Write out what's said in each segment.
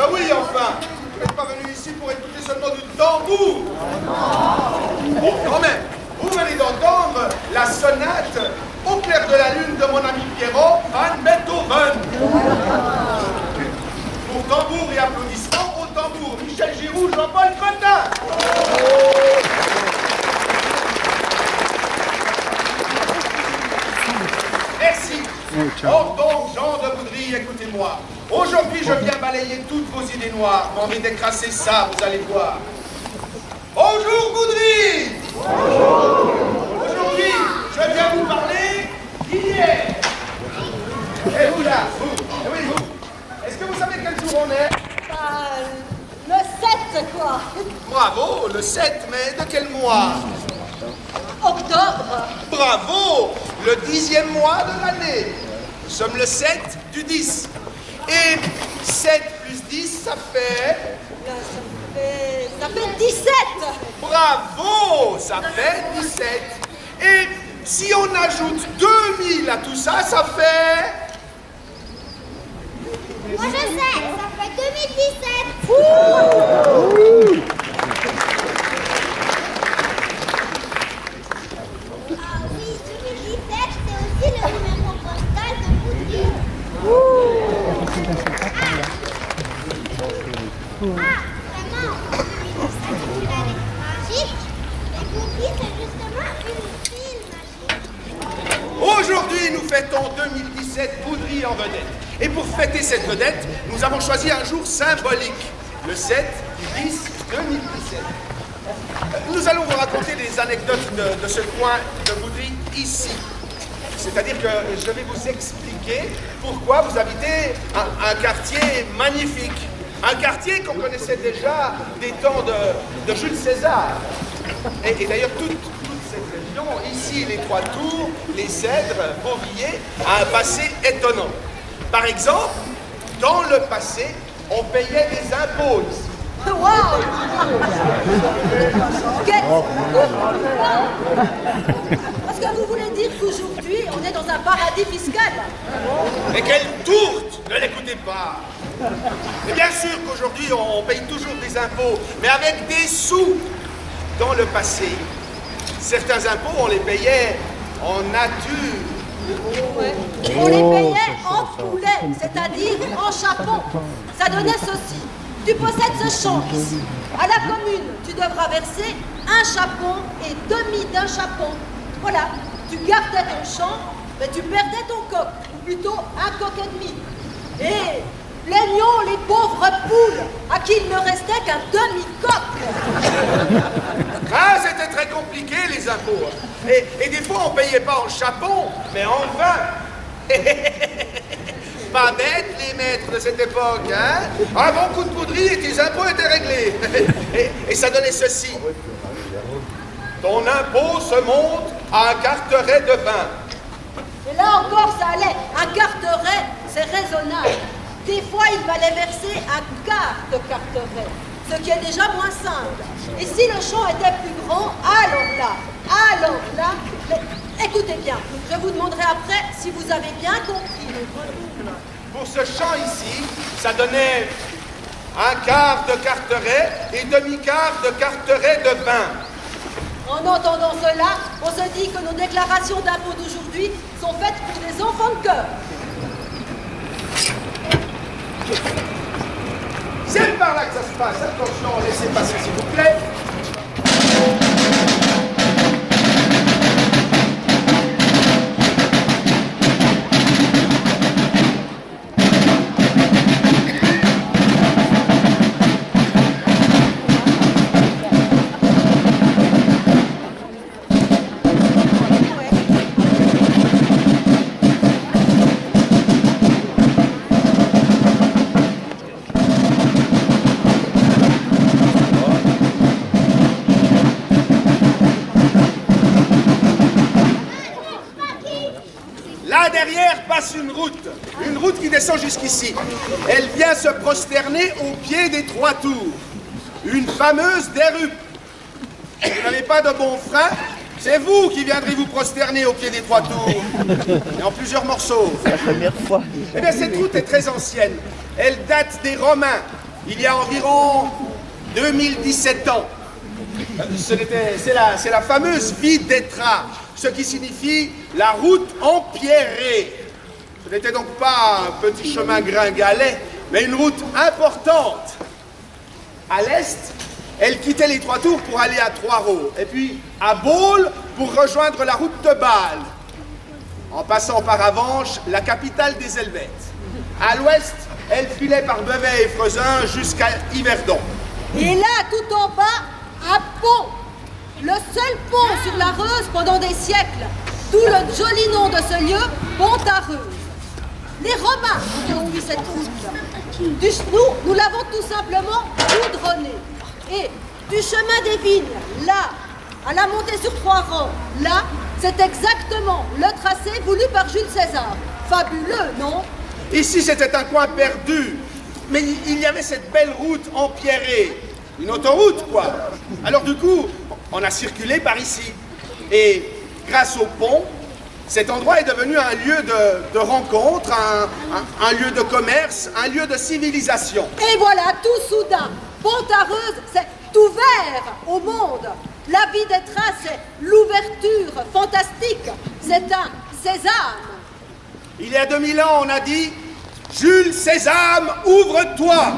Ben oui, enfin. Vous n'êtes pas venu ici pour écouter seulement du tambour. Bon, quand même, vous venez d'entendre la sonate au clair de la lune de mon ami Pierrot, Van Beethoven. Pour tambour et applaudissements, au tambour, Michel Giroux, Jean-Paul Cretin. Merci. Or donc, Jean de Boudry, écoutez-moi. Aujourd'hui, je viens balayer toutes vos idées noires. M'en vais décrasser ça, vous allez voir. Bonjour Boudry. Bonjour. Aujourd'hui, je viens vous parler d'hier. Et vous là, vous. Et oui, vous. Est-ce que vous savez quel jour on est? Le 7, quoi. Bravo, le 7, mais de quel mois? Octobre. Bravo, le 10e mois de l'année. Nous sommes le 7 du 10. Et 7 plus 10, ça fait... Ça fait 17. Bravo, ça fait 17. Et si on ajoute 2000 à tout ça, ça fait... Moi je sais, ça fait 2017. Ah oui, 2017, c'est aussi le numéro postal de Boudry. Ah, vraiment, 2017, c'est une année magique. Et Boudry, c'est justement une ville magique. Aujourd'hui, nous fêtons 2017 Boudry en vedette. Et pour fêter cette vedette, nous avons choisi un jour symbolique, le 7 du 10 2017. Nous allons vous raconter des anecdotes de ce coin de Boudry ici. C'est-à-dire que je vais vous expliquer pourquoi vous habitez un quartier magnifique. Un quartier qu'on connaissait déjà des temps de Jules César. Et d'ailleurs, toute cette région, ici, les Trois Tours, les Cèdres, Beauvilliers, a un passé étonnant. Par exemple, dans le passé, on payait des impôts ici. Waouh. Est-ce que vous voulez dire qu'aujourd'hui, on est dans un paradis fiscal? Mais quelle tourte! Ne l'écoutez pas! Et bien sûr qu'aujourd'hui, on paye toujours des impôts, mais avec des sous. Dans le passé, certains impôts, on les payait en nature. Ouais. On les payait en poulet, c'est-à-dire en chapon. Ça donnait ceci. Tu possèdes ce champ ici. À la commune, tu devras verser un chapon et demi d'un chapon. Voilà, tu gardais ton champ, mais tu perdais ton coq, ou plutôt un coq et demi. Et plaignons les pauvres poules, à qui il ne restait qu'un demi-coq. Ah, c'était très compliqué, les impôts. Et des fois, on ne payait pas en chapon, mais en vin. Pas bêtes, les maîtres de cette époque, hein? Un bon coup de poudrie et tes impôts étaient réglés. Et ça donnait ceci. Ton impôt se monte à un carteret de vin. Et là encore, ça allait. Un carteret, c'est raisonnable. Des fois, il fallait verser un quart de carteret, ce qui est déjà moins simple. Et si le champ était plus grand, alors là, mais écoutez bien, je vous demanderai après si vous avez bien compris. Pour ce champ ici, ça donnait un quart de carteret et demi-quart de carteret de vin. En entendant cela, on se dit que nos déclarations d'impôts d'aujourd'hui sont faites pour des enfants de cœur. C'est par là que ça se passe. Attention, laissez passer s'il vous plaît. Une route qui descend jusqu'ici. Elle vient se prosterner au pied des Trois Tours. Une fameuse dérupe. Vous n'avez pas de bon frein, c'est vous qui viendrez vous prosterner au pied des Trois Tours. Et en plusieurs morceaux. C'est la première fois. Eh bien, cette route est très ancienne. Elle date des Romains. il y a environ 2017 ans. C'est la fameuse Videtra, ce qui signifie la route empierrée. Ce n'était donc pas un petit chemin gringalet, mais une route importante. À l'est, elle quittait les Trois Tours pour aller à Trois-Rots, et puis à Baule pour rejoindre la route de Bâle, en passant par Avanches, la capitale des Helvètes. À l'ouest, elle filait par Bevet et Frezin jusqu'à Yverdon. Et là, tout en bas, un pont. Le seul pont sur la Reuse pendant des siècles. D'où le joli nom de ce lieu, Pont-à-Reuse. Les Romains ont construit cette route. Nous l'avons tout simplement goudronnée. Et du chemin des vignes, là, à la montée sur Trois-Rangs, là, c'est exactement le tracé voulu par Jules César. Fabuleux, non? Ici, c'était un coin perdu, mais il y avait cette belle route empierrée. Une autoroute, quoi. Alors du coup, on a circulé par ici. Et grâce au pont, cet endroit est devenu un lieu de rencontre, un lieu de commerce, un lieu de civilisation. Et voilà, tout soudain, Pont-à-Reuse, c'est ouvert au monde. La vie des trains, c'est l'ouverture fantastique. C'est un sésame. Il y a 2000 ans, on a dit « Jules Sésame, ouvre-toi »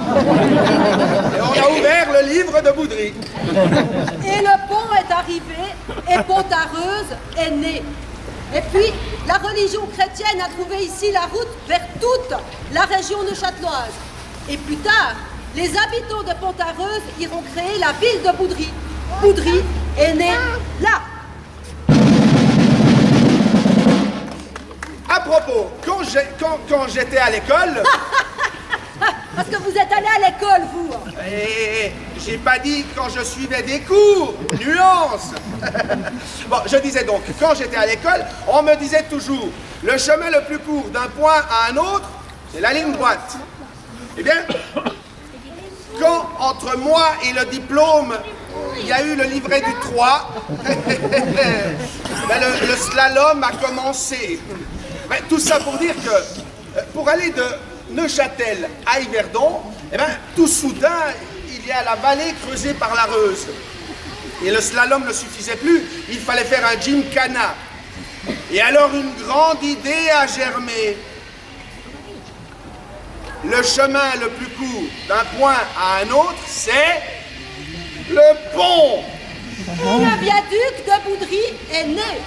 Et on a ouvert le livre de Boudry. Et le pont est arrivé, et Pont-à-Reuse est né. Et puis, la religion chrétienne a trouvé ici la route vers toute la région neuchâteloise. Et plus tard, les habitants de Pont-à-Reuse iront créer la ville de Boudry. Boudry est né là. À propos, quand j'étais à l'école... Parce que vous êtes allé à l'école, vous. J'ai pas dit quand je suivais des cours, nuance. Bon, je disais donc, quand j'étais à l'école, on me disait toujours, le chemin le plus court d'un point à un autre, c'est la ligne droite. Eh bien, quand entre moi et le diplôme, il y a eu le livret du 3, ben le slalom a commencé. Ben, tout ça pour dire que, pour aller de Neuchâtel à Yverdon, eh ben, tout soudain, il y a la vallée creusée par la Reuse. Et le slalom ne suffisait plus, il fallait faire un gymkhana. Et alors une grande idée a germé. Le chemin le plus court d'un point à un autre, c'est le pont. Et le viaduc de Boudry est né.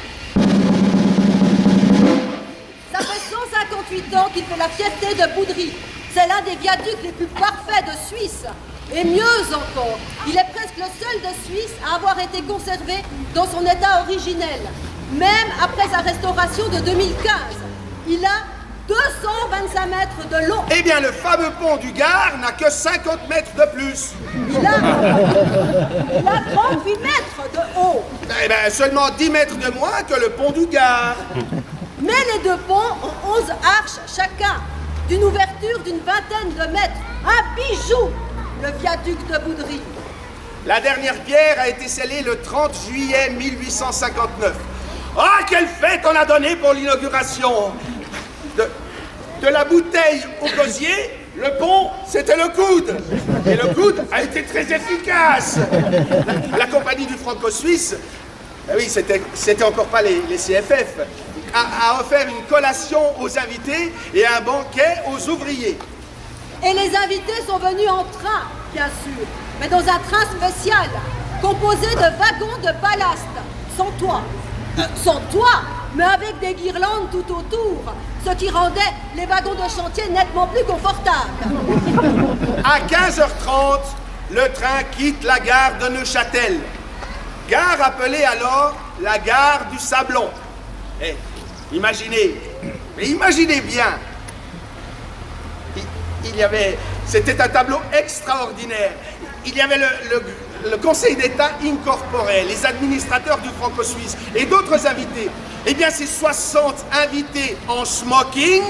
Ça fait 158 ans qu'il fait la fierté de Boudry. C'est l'un des viaducs les plus parfaits de Suisse. Et mieux encore, il est presque le seul de Suisse à avoir été conservé dans son état originel. Même après sa restauration de 2015. Il a 225 mètres de long. Eh bien, le fameux pont du Gard n'a que 50 mètres de plus. Il a 38 mètres de haut. Eh bien, seulement 10 mètres de moins que le pont du Gard. Mais les deux ponts ont 11 arches chacun, d'une ouverture d'une vingtaine de mètres. Un bijou, le viaduc de Boudry. La dernière pierre a été scellée le 30 juillet 1859. Ah, quelle fête on a donnée pour l'inauguration! De la bouteille au gosier, le pont, c'était le coude. Et le coude a été très efficace. La compagnie du Franco-Suisse, oui, c'était encore pas les CFF, a offert une collation aux invités et un banquet aux ouvriers. Et les invités sont venus en train, bien sûr, mais dans un train spécial, composé de wagons de ballast, sans toit. Sans toit, mais avec des guirlandes tout autour, ce qui rendait les wagons de chantier nettement plus confortables. À 15h30, le train quitte la gare de Neuchâtel. Gare appelée alors la gare du Sablon. Et imaginez bien, c'était un tableau extraordinaire. Il y avait le Conseil d'État incorporé, les administrateurs du Franco-Suisse et d'autres invités. Eh bien, ces 60 invités en smoking,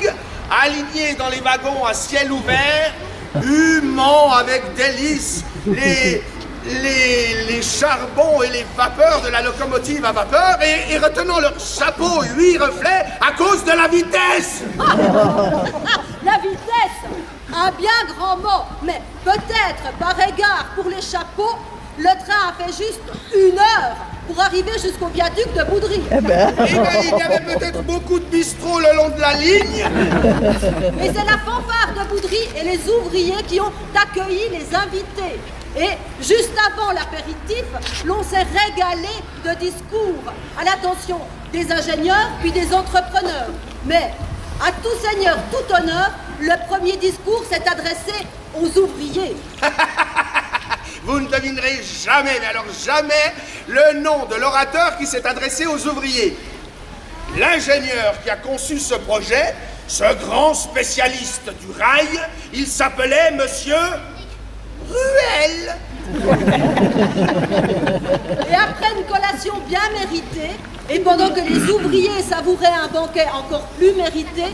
alignés dans les wagons à ciel ouvert, humant avec délice les charbons et les vapeurs de la locomotive à vapeur et retenant leurs chapeaux 8 reflets à cause de la vitesse. La vitesse. un bien grand mot, mais peut-être par égard pour les chapeaux, le train a fait juste 1 heure pour arriver jusqu'au viaduc de Boudry. Eh ben, il y avait peut-être beaucoup de bistrots le long de la ligne. Mais c'est la fanfare de Boudry et les ouvriers qui ont accueilli les invités. Et juste avant l'apéritif, l'on s'est régalé de discours à l'attention des ingénieurs puis des entrepreneurs. Mais à tout seigneur, tout honneur, le premier discours s'est adressé aux ouvriers. Vous ne devinerez jamais, mais alors jamais, le nom de l'orateur qui s'est adressé aux ouvriers. L'ingénieur qui a conçu ce projet, ce grand spécialiste du rail, il s'appelait Monsieur Ruel. Et après une collation bien méritée, et pendant que les ouvriers savouraient un banquet encore plus mérité,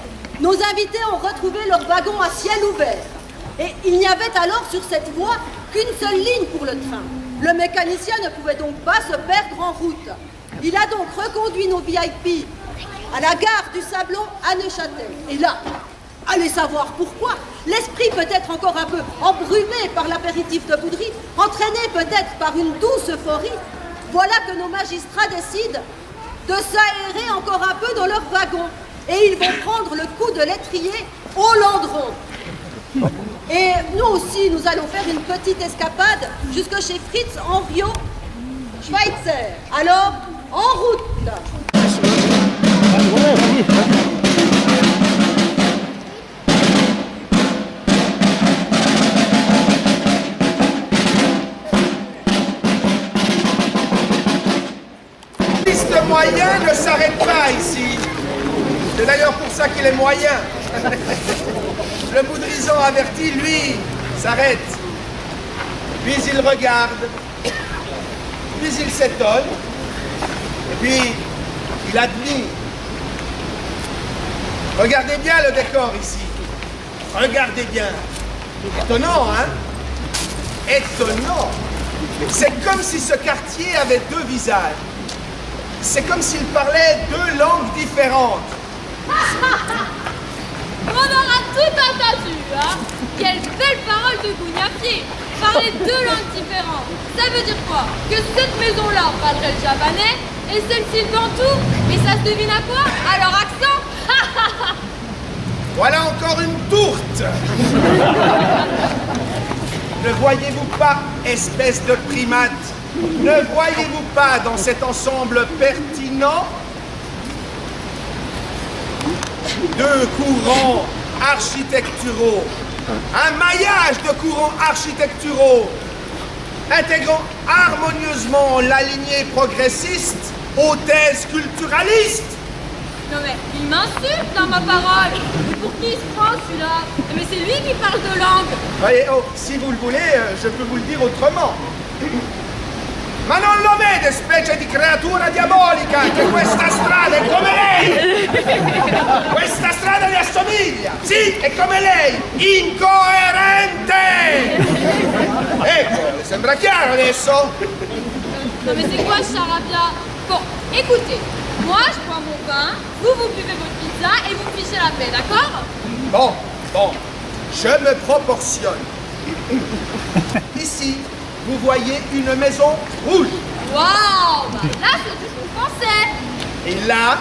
nos invités ont retrouvé leur wagon à ciel ouvert. Et il n'y avait alors sur cette voie qu'une seule ligne pour le train. Le mécanicien ne pouvait donc pas se perdre en route. Il a donc reconduit nos VIP à la gare du Sablon à Neuchâtel. Et là, allez savoir pourquoi. L'esprit peut-être encore un peu embrumé par l'apéritif de Boudry, entraîné peut-être par une douce euphorie, voilà que nos magistrats décident de s'aérer encore un peu dans leur wagon. Et ils vont prendre le coup de l'étrier au Landron. Et nous aussi, nous allons faire une petite escapade jusque chez Fritz Henriot Schweitzer. Alors, en route! Le moyen ne s'arrête pas ici. C'est d'ailleurs pour ça qu'il est moyen. Le boudrisant averti, lui, s'arrête. Puis il regarde. Puis il s'étonne. Et puis, il admire. Regardez bien le décor ici. Regardez bien. Étonnant, hein? Étonnant. C'est comme si ce quartier avait 2 visages. C'est comme s'il parlait 2 langues différentes. On aura tout entendu, hein? Quelle belle parole de Gougnafier! Parler 2 langues différentes. Ça veut dire quoi? Que cette maison-là parlerait le javanais et celle-ci le bantou? Et ça se devine à quoi? À leur accent? Voilà encore une tourte. Ne voyez-vous pas, espèce de primate? Ne voyez-vous pas dans cet ensemble pertinent 2 courants architecturaux, un maillage de courants architecturaux intégrant harmonieusement la lignée progressiste aux thèses culturalistes? Non mais, il m'insulte dans ma parole! Pour qui il se prend celui-là? Mais c'est lui qui parle de langue! Voyez, oh, si vous le voulez, je peux vous le dire autrement. Ma non lo vede, specie di creatura diabolica, che questa strada è come lei! Questa strada gli assomiglia! Sì, è come lei! Incoerente! Ecco, le sembra chiaro adesso? Non mais c'est quoi ce charabia? Bon, écoutez, moi je prends mon pain, vous buvez votre pizza et vous fichez la paix, d'accord? Bon, je me proportionne. Ici, vous voyez une maison rouge. Waouh! Bah là c'est du bon français! Et là,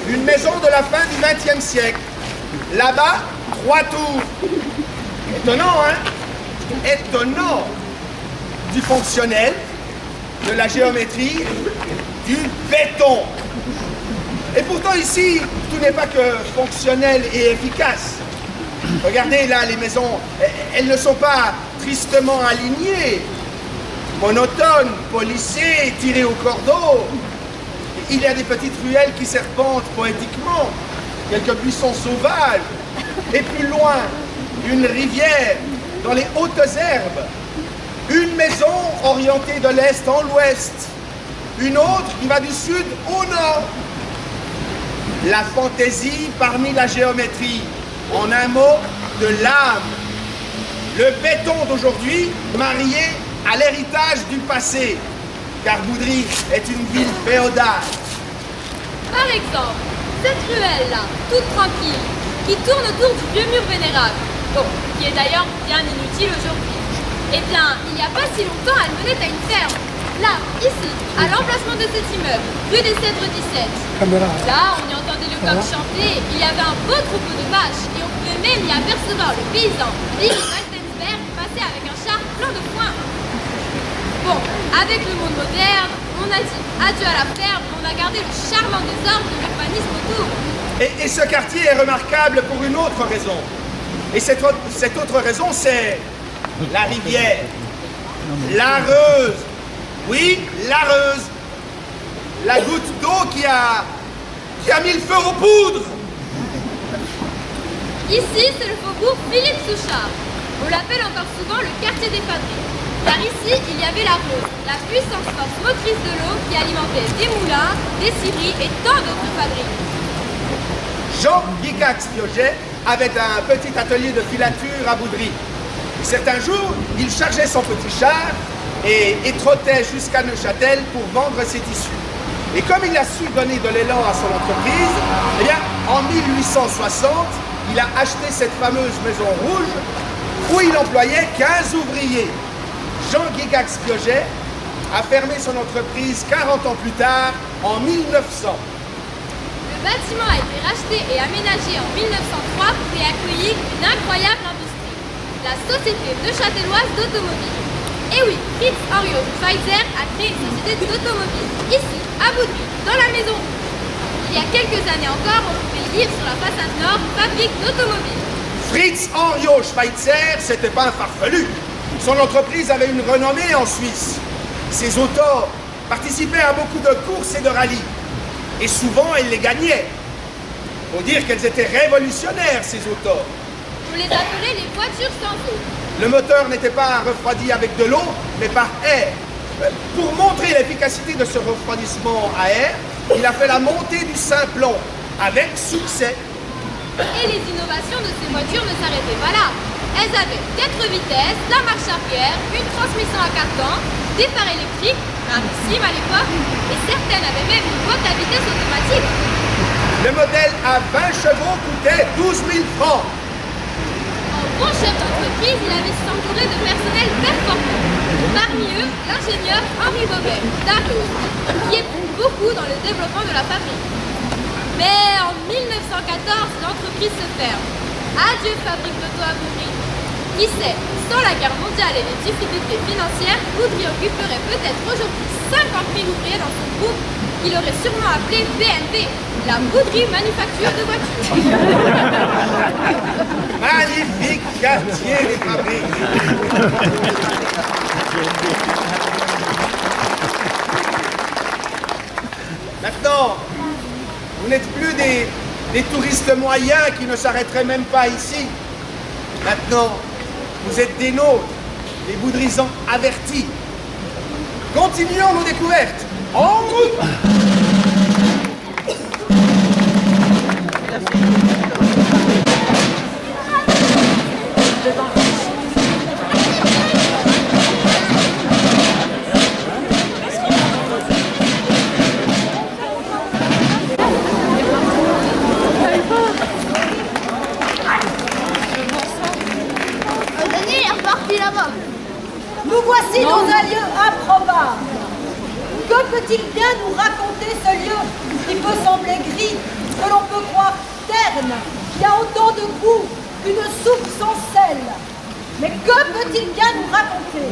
une maison de la fin du XXe siècle. Là-bas, 3 tours. Étonnant, hein? Étonnant. Du fonctionnel, de la géométrie, du béton. Et pourtant ici, tout n'est pas que fonctionnel et efficace. Regardez là, les maisons, elles ne sont pas tristement alignées, monotones, polissées, tirées au cordeau. Il y a des petites ruelles qui serpentent poétiquement, quelques buissons sauvages, et plus loin, une rivière dans les hautes herbes, une maison orientée de l'est en l'ouest, une autre qui va du sud au nord. La fantaisie parmi la géométrie, en un mot, de l'âme. Le béton d'aujourd'hui marié à l'héritage du passé, car Boudry est une ville féodale. Par exemple, cette ruelle-là, toute tranquille, qui tourne autour du vieux mur vénérable, Bon, qui est d'ailleurs bien inutile aujourd'hui. Eh bien, il n'y a pas si longtemps, elle menait à une ferme. Là, ici, à l'emplacement de cet immeuble, rue des Cèdres 17. Là, on y entendait le coq chanter, il y avait un beau troupeau de vaches, et on pouvait même y apercevoir le paysan Billy Waltensberg passer avec un char plein de foin. Bon, avec le monde moderne, on a dit adieu à la ferme, on a gardé le charmant désordre de l'urbanisme autour. Et ce quartier est remarquable pour une autre raison. Et cette autre raison, c'est la rivière. L'Areuse. Oui, l'Areuse. La goutte d'eau qui a mis le feu aux poudres. Ici, c'est le faubourg Philippe Souchard. On l'appelle encore souvent le quartier des fabriques. Car ici, il y avait la Rose, la puissante force motrice de l'eau qui alimentait des moulins, des scieries et tant d'autres fabriques. Jean Guigax-Piaget avait un petit atelier de filature à Boudry. Certains jours, il chargeait son petit char et trottait jusqu'à Neuchâtel pour vendre ses tissus. Et comme il a su donner de l'élan à son entreprise, eh bien, en 1860, il a acheté cette fameuse maison rouge où il employait 15 ouvriers. Jean Guigax-Piaget a fermé son entreprise 40 ans plus tard, en 1900. Le bâtiment a été racheté et aménagé en 1903 pour y accueillir une incroyable industrie, la Société neuchâteloise d'automobile. Et oui, Fritz Henriot Schweitzer a créé une société d'automobile, ici, à Boudry, dans la maison rouge. Il y a quelques années encore, on pouvait lire sur la façade nord « Fabrique d'automobile ». Fritz Henriot Schweitzer, c'était pas un farfelu. Son entreprise avait une renommée en Suisse. Ses autos participaient à beaucoup de courses et de rallyes. Et souvent, elle les gagnait. Faut dire qu'elles étaient révolutionnaires, ces autos. On les appelait les voitures sans eau. Le moteur n'était pas refroidi avec de l'eau, mais par air. Pour montrer l'efficacité de ce refroidissement à air, il a fait la montée du Simplon, avec succès. Et les innovations de ces voitures ne s'arrêtaient pas là. Elles avaient 4 vitesses, la marche arrière, une transmission à cardan, des phares électriques, rarissime à l'époque, et certaines avaient même une boîte à vitesse automatique. Le modèle à 20 chevaux coûtait 12 000 francs. En bon chef d'entreprise, il avait s'entourer de personnel performant. Parmi eux, l'ingénieur Henri Bobet, d'Arles, qui éprouve beaucoup dans le développement de la fabrique. Mais en 1914, l'entreprise se ferme. Adieu fabrique d'auto à Boudry. Qui sait, sans la guerre mondiale et les difficultés financières, Boudry occuperait peut-être aujourd'hui 50 000 ouvriers dans son groupe qu'il aurait sûrement appelé BMV, la Boudry Manufacture de Voitures. Magnifique quartier des fabriques. Maintenant, vous n'êtes plus des touristes moyens qui ne s'arrêteraient même pas ici. Maintenant, vous êtes des nôtres, des boudrisans avertis. Continuons nos découvertes. En route! Nous voici dans un lieu improbable. Que peut-il bien nous raconter ce lieu qui peut sembler gris, que l'on peut croire terne, qui a autant de goût qu'une soupe sans sel? Mais que peut-il bien nous raconter?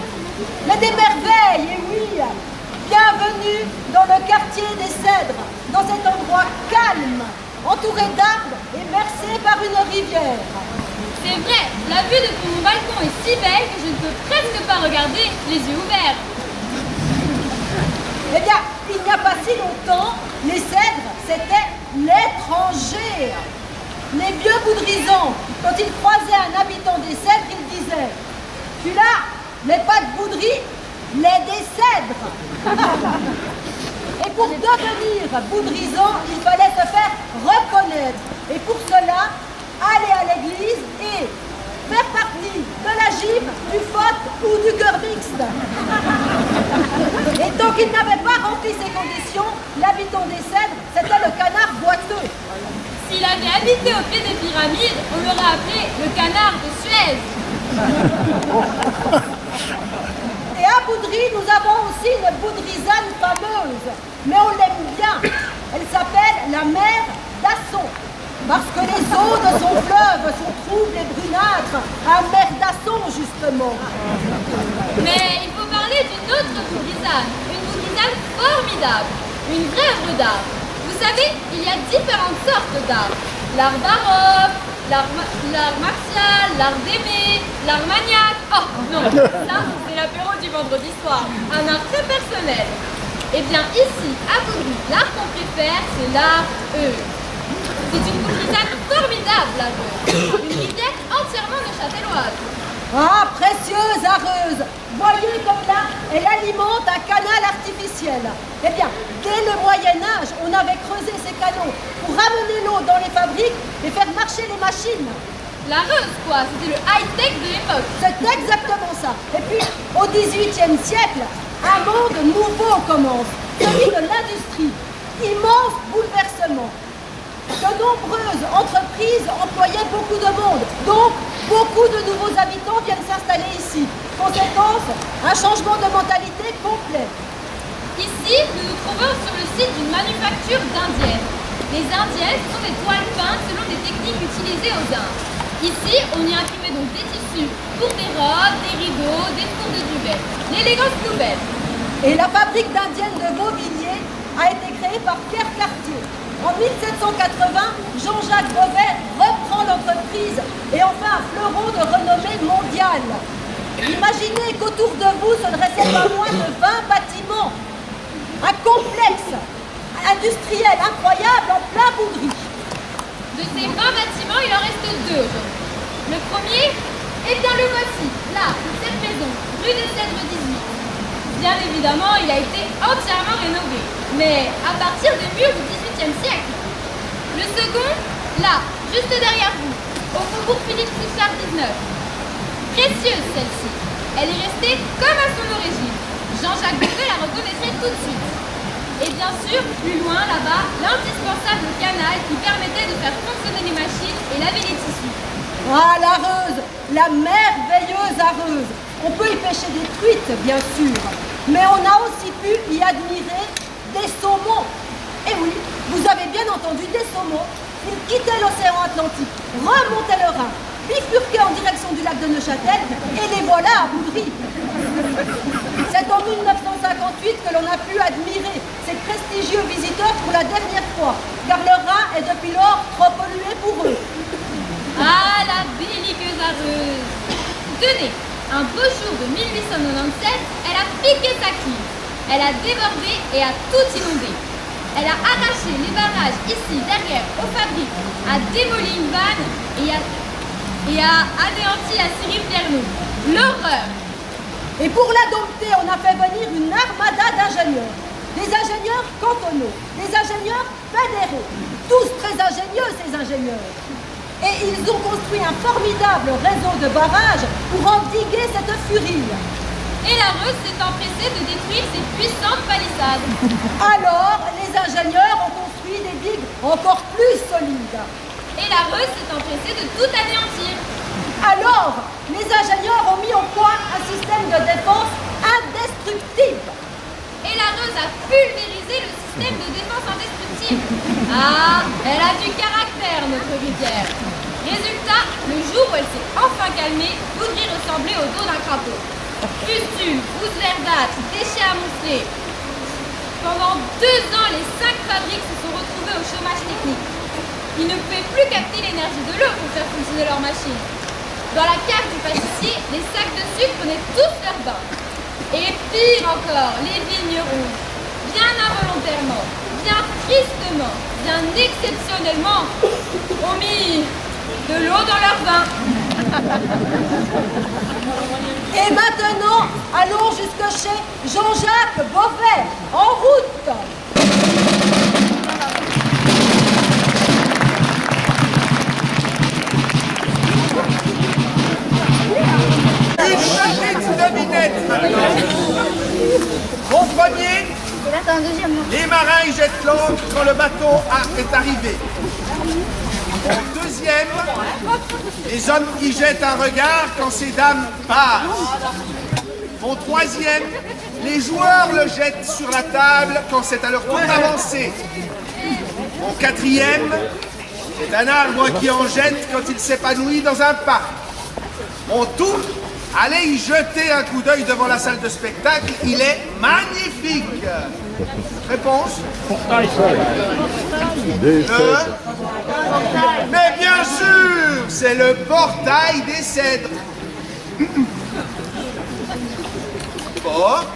Mais des merveilles, et oui, bienvenue dans le quartier des Cèdres, dans cet endroit calme, entouré d'arbres et bercé par une rivière. C'est vrai, la vue depuis mon balcon est si belle que je ne peux presque pas regarder les yeux ouverts. Eh bien, il n'y a pas si longtemps, les Cèdres, c'était l'étranger. Les vieux boudrisans, quand ils croisaient un habitant des Cèdres, ils disaient « Celui-là n'est pas de Boudry, mais des Cèdres ». Et pour devenir boudrisant, il fallait se faire reconnaître. Et pour cela, aller à l'église et faire partie de la gym, du FOT ou du cœur mixte. Et tant qu'il n'avait pas rempli ces conditions, l'habitant des Cèdres, c'était le canard boiteux. Si S'il avait habité au pied des pyramides, on l'aurait appelé le canard de Suez. Et à Boudry, nous avons aussi une boudrisane fameuse, mais on l'aime bien. Elle s'appelle la mer d'Asson, parce que les eaux de son fleuve sont troubles et brunâtres, à mer d'Asson justement. Mais il faut parler d'une autre boudrisane, une boudrisane formidable, une vraie œuvre d'art. Vous savez, il y a différentes sortes d'art. L'art baroque, l'art martial, l'art d'aimer, l'art maniaque. Oh non, ça c'est l'apéro du vendredi soir, un art très personnel. Eh bien ici, à Boudry, l'art qu'on préfère, c'est l'art C'est une boudrisane formidable, la Reuse. Une rivière entièrement neuchâteloise. Ah, précieuse Areuse! Voyez comme là, elle alimente un canal artificiel. Eh bien, dès le Moyen-Âge, on avait creusé ces canaux pour ramener l'eau dans les fabriques et faire marcher les machines. La Reuse, quoi, c'était le high-tech de l'époque. C'est exactement ça. Et puis, au XVIIIe siècle, un monde nouveau commence, celui de l'industrie. Immense bouleversement. De nombreuses entreprises employaient beaucoup de monde, donc beaucoup de nouveaux habitants viennent s'installer ici. Conséquence, un changement de mentalité complet. Ici, nous nous trouvons sur le site d'une manufacture d'indiennes. Les indiennes sont des toiles peintes selon des techniques utilisées aux Indes. Ici, on y imprimait donc des tissus pour des robes, des rideaux, des fours de duvet. L'élégance nouvelle. Et la fabrique d'indiennes de Beauvilliers a été créée par Pierre Cartier. En 1780, Jean-Jacques Beauvais reprend l'entreprise et en fait un fleuron de renommée mondiale. Imaginez qu'autour de vous se dressaient pas moins de 20 bâtiments. Un complexe industriel incroyable en plein Boudry. De ces 20 bâtiments, il en reste 2 aujourd'hui. Le premier, eh bien le voici, là, cette maison, rue des Cèdres 18. Bien évidemment, il a été entièrement rénové, mais à partir des murs du XVIIIe siècle. Le second, là, juste derrière vous, au faubourg Philippe Souchard 19. Précieuse celle-ci, elle est restée comme à son origine. Jean-Jacques Beauvais la reconnaîtrait tout de suite. Et bien sûr, plus loin, là-bas, l'indispensable canal qui permettait de faire fonctionner les machines et laver les tissus. Ah, l'Areuse, la merveilleuse Areuse. On peut y pêcher des truites, bien sûr, mais on a aussi pu y admirer des saumons. Et oui, vous avez bien entendu, des saumons. Ils quittaient l'océan Atlantique, remontaient le Rhin, bifurquaient en direction du lac de Neuchâtel, et les voilà à Boudry. C'est en 1958 que l'on a pu admirer ces prestigieux visiteurs pour la dernière fois, car le Rhin est depuis lors trop pollué pour eux. Ah, la belliqueuse Areuse. Tenez, un beau jour de 1897, elle a piqué sa quille. Elle a débordé et a tout inondé. Elle a arraché les barrages ici, derrière, aux fabriques, a démoli une vanne et a anéanti la scierie Pernod. L'horreur! Et pour la dompter, on a fait venir une armada d'ingénieurs. Des ingénieurs cantonaux, des ingénieurs fédérés. Tous très ingénieux, ces ingénieurs. Et ils ont construit un formidable réseau de barrages pour endiguer cette furie. Et la Reuse s'est empressée de détruire ces puissantes palissades. Alors, les ingénieurs ont construit des digues encore plus solides. Et la Reuse s'est empressée de tout anéantir. Alors, les ingénieurs ont mis au point un système de défense indestructible. Et la Reuse a pulvérisé le système de défense indestructible. Ah, elle a du caractère, notre rivière. Résultat, le jour où elle s'est enfin calmée, Boudry ressemblait au dos d'un crapaud. Pustules, pousses verdâtres, déchets amoncelés. Pendant 2 ans, les 5 fabriques se sont retrouvées au chômage technique. Ils ne pouvaient plus capter l'énergie de l'eau pour faire fonctionner leurs machines. Dans la cave du pâtissier, les sacs de sucre prenaient tous leur bain. Et pire encore, les vignerons, bien involontairement, bien tristement, bien exceptionnellement, ont mis de l'eau dans leur vin. Et maintenant, allons jusque chez Jean-Jacques Beauvais, en route. Une petite devinette maintenant. Mon premier, Là, t'as un deuxième, non? les marins ils jettent l'ancre quand le bateau est arrivé. Mon deuxième, les hommes qui jettent un regard quand ces dames passent. Mon troisième, les joueurs le jettent sur la table quand c'est à leur tour d'avancer. Mon quatrième, c'est un arbre qui en jette quand il s'épanouit dans un parc. Mon tout, allez y jeter un coup d'œil devant la salle de spectacle, il est magnifique. Réponse? Mais bien sûr, c'est le portail des cèdres. Portail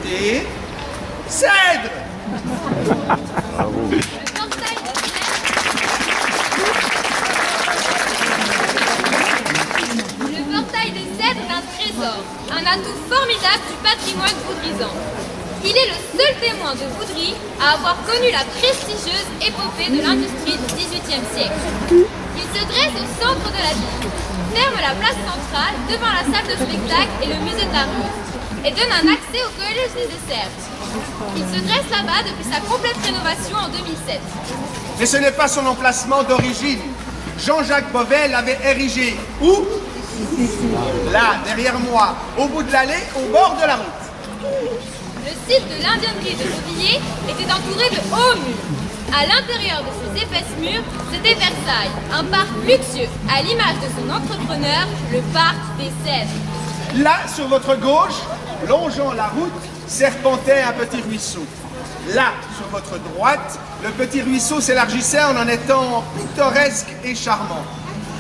des cèdres. Le portail des cèdres est un trésor, un atout formidable du patrimoine voudrisant. Il est le seul témoin de Voudry à avoir connu la prestigieuse épopée de l'industrie du XVIIIe siècle. Il se dresse au centre de la ville, ferme la place centrale devant la salle de spectacle et le musée de la Rose, et donne un accès au collège des Dessertes. Il se dresse là-bas depuis sa complète rénovation en 2007. Mais ce n'est pas son emplacement d'origine. Jean-Jacques Beauvais l'avait érigé. Où? Là, derrière moi, au bout de l'allée, au bord de la route. Le site de l'indiennerie de Beauvilliers était entouré de hauts murs. À l'intérieur de ces épaisses murs, c'était Versailles, un parc luxueux, à l'image de son entrepreneur, le parc des Cèdres. Là, sur votre gauche, longeant la route, serpentait un petit ruisseau. Là, sur votre droite, le petit ruisseau s'élargissait en étant pittoresque et charmant.